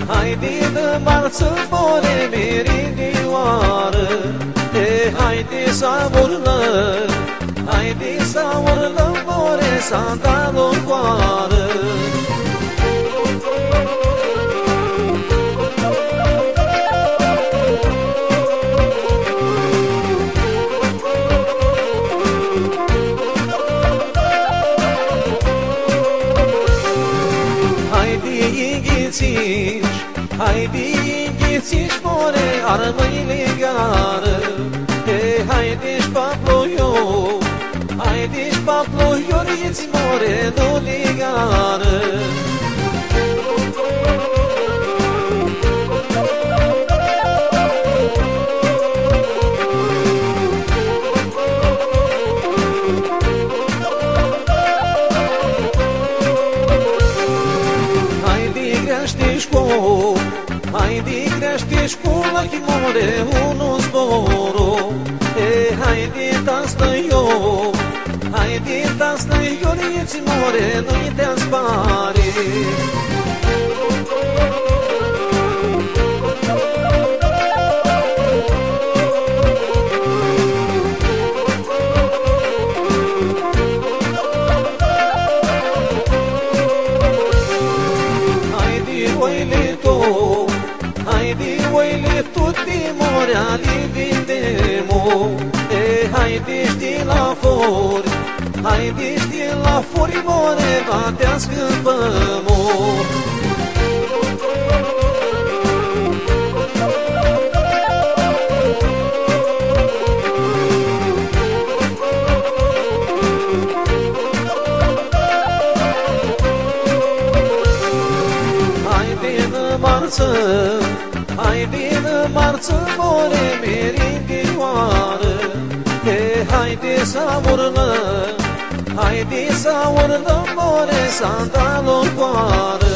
Haide de marță, more merindioară, haide să urlăm, haide să urlăm, more sandalocoară. Haide înghițiși, more, armăile gară, haide-și pa ploiou, haide-și pa ploioriți, more, nu ligară. Haide crește școala, chimore, unul zborul, haide tastă eu, haide tastă eu, liți more, nu-i te-ați pare. Oile tutti more alividemo, haide știi la fori, haide știi la fori, more, batea scâmpămo. Haide în marță, more merindioară, haide să urlăm, haide să urlăm, more sandalocoară.